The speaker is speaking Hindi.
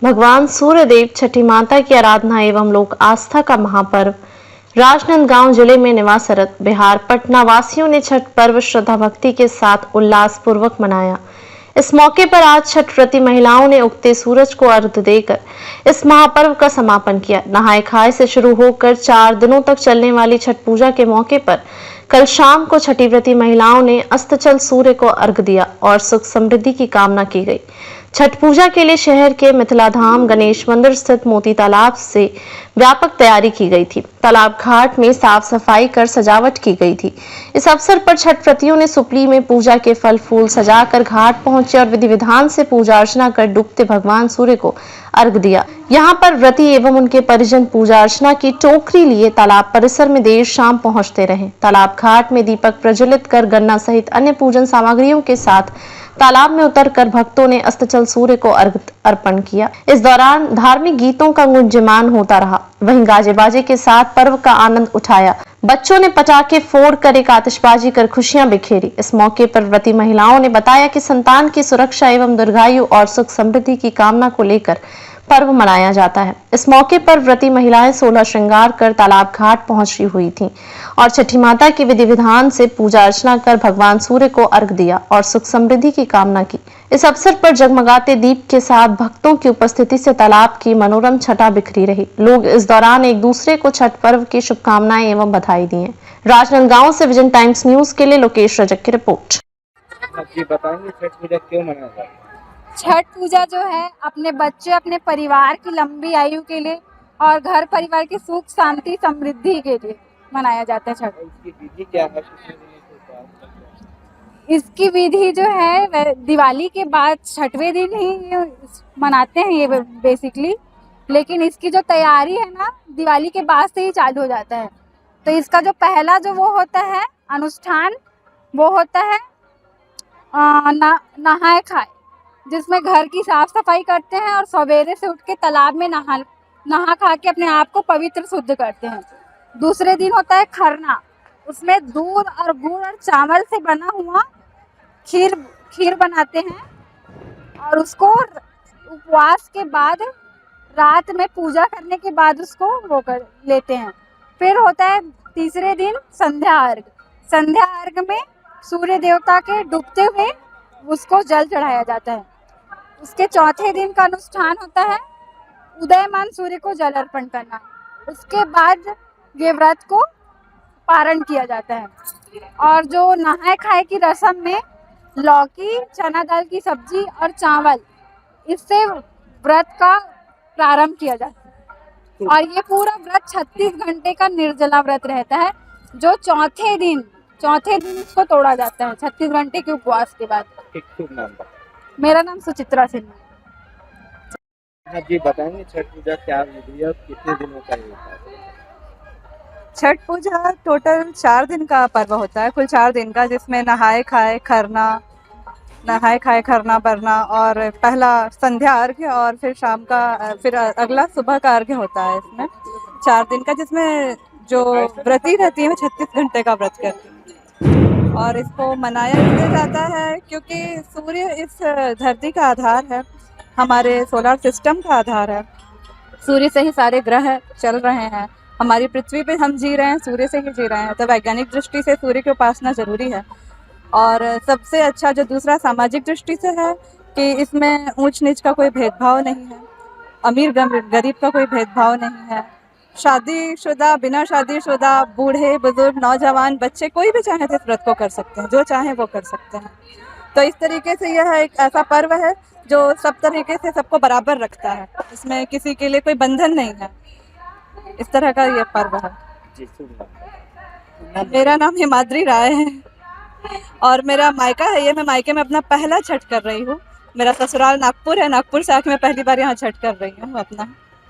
भगवान सूर्यदेव छठी माता की आराधना एवं लोक आस्था का महापर्व राजनांदगांव जिले में निवासरत बिहार पटना वासियों ने छठ पर्व श्रद्धा भक्ति के साथ उल्लास पूर्वक मनाया। इस मौके पर आज छठ व्रती महिलाओं ने उगते सूरज को अर्घ्य देकर इस महापर्व का समापन किया। नहाय खाए से शुरू होकर 4 दिनों तक चलने वाली छठ पूजा के मौके पर कल शाम को छठी व्रती महिलाओं ने अस्ताचल सूर्य को अर्घ्य दिया और सुख समृद्धि की कामना की गई। छठ पूजा के लिए शहर के मिथिलाधाम गणेश मंदिर स्थित मोती तालाब से व्यापक तैयारी की गई थी। तालाब घाट में साफ सफाई कर सजावट की गई थी। इस अवसर पर छठ व्रतियों ने सुपली में पूजा के फल फूल सजाकर घाट पहुंचे और विधि विधान से पूजा अर्चना कर डूबते भगवान सूर्य को अर्घ्य दिया। यहाँ पर व्रती एवं उनके परिजन पूजा अर्चना की टोकरी लिए तालाब परिसर में देर शाम पहुंचते रहे। तालाब घाट में दीपक प्रज्वलित कर गन्ना सहित अन्य पूजन सामग्रियों के साथ तालाब में उतरकर भक्तों ने अस्ताचल सूर्य को अर्घ्य अर्पण किया। इस दौरान धार्मिक गीतों का गुंजयमान होता रहा। वहीं गाजे बाजे के साथ पर्व का आनंद उठाया। बच्चों ने पटाखे फोड़कर एक आतिशबाजी कर खुशियां बिखेरी। इस मौके पर व्रती महिलाओं ने बताया कि संतान की सुरक्षा एवं दीर्घायु और सुख समृद्धि की कामना को लेकर पर्व मनाया जाता है। इस मौके पर व्रती महिलाएं 16 श्रृंगार कर तालाब घाट पहुंची हुई थीं और छठी माता की विधि विधान से पूजा अर्चना कर भगवान सूर्य को अर्घ्य दिया और सुख समृद्धि की कामना की। इस अवसर पर जगमगाते दीप के साथ भक्तों की उपस्थिति से तालाब की मनोरम छटा बिखरी रही। लोग इस दौरान एक दूसरे को छठ पर्व की शुभकामनाएं एवं बधाई दिए। राजनांदगांव से विजन टाइम्स न्यूज के लिए लोकेश रजक की रिपोर्ट। जी बताएंगे छठ पूजा क्यों मनाया जाता है? छठ पूजा जो है अपने बच्चे अपने परिवार की लंबी आयु के लिए और घर परिवार की सुख शांति समृद्धि के लिए मनाया जाता है छठ। इसकी विधि क्या है? इसकी विधि जो है दिवाली के बाद छठवें दिन ही मनाते हैं ये बेसिकली, लेकिन इसकी जो तैयारी है ना दिवाली के बाद से ही चालू हो जाता है। तो इसका जो पहला जो वो होता है अनुष्ठान वो होता है नहाए खाए, जिसमें घर की साफ सफाई करते हैं और सवेरे से उठ के तालाब में नहा खा के अपने आप को पवित्र शुद्ध करते हैं। दूसरे दिन होता है खरना, उसमें दूध और गुड़ और चावल से बना हुआ खीर बनाते हैं और उसको उपवास के बाद रात में पूजा करने के बाद उसको वो कर लेते हैं। फिर होता है तीसरे दिन संध्या अर्घ। संध्या अर्घ में सूर्य देवता के डूबते हुए उसको जल चढ़ाया जाता है। उसके चौथे दिन का अनुष्ठान होता है उदयमान सूर्य को जल अर्पण करना। उसके बाद ये व्रत को पारण किया जाता है। और जो नहाए खाए की रस्म में लौकी, चना दाल की सब्जी और चावल, इससे व्रत का प्रारंभ किया जाता है। और ये पूरा व्रत 36 घंटे का निर्जला व्रत रहता है, जो चौथे दिन इसको तोड़ा जाता है 36 घंटे के उपवास के बाद। मेरा नाम सुचित्रा सिंह है। जी बताएंगे छठ पूजा क्या विधि है और कितने दिनों का होता है? छठ पूजा टोटल 4 दिन का पर्व होता है, कुल 4 दिन का, जिसमें नहाए खाए खरना बरना और पहला संध्या अर्घ्य और फिर शाम का फिर अगला सुबह का अर्घ्य होता है। इसमें 4 दिन का, जिसमें जो व्रती रहती है 36 घंटे का व्रत करती है। और इसको मनाया इसलिए जाता है क्योंकि सूर्य इस धरती का आधार है, हमारे सोलर सिस्टम का आधार है। सूर्य से ही सारे ग्रह चल रहे हैं, हमारी पृथ्वी पे हम जी रहे हैं, सूर्य से ही जी रहे हैं। तो वैज्ञानिक दृष्टि से सूर्य की उपासना जरूरी है। और सबसे अच्छा जो दूसरा सामाजिक दृष्टि से है कि इसमें ऊंच नीच का कोई भेदभाव नहीं है, अमीर गरीब का कोई भेदभाव नहीं है। शादीशुदा, बिना शादीशुदा, बूढ़े बुजुर्ग, नौजवान, बच्चे, कोई भी चाहे तो इस व्रत को कर सकते हैं, जो चाहे वो कर सकते हैं। तो इस तरीके से यह एक ऐसा पर्व है जो सब तरीके से सबको बराबर रखता है। इसमें किसी के लिए कोई बंधन नहीं है। इस तरह का ये पर्व है। मेरा नाम हिमाद्री राय है और मेरा मायका है ये। मैं मायके में अपना पहला छठ कर रही हूँ। मेरा ससुराल नागपुर है। नागपुर से आके मैं पहली बार यहाँ छठ कर रही हूँ अपना।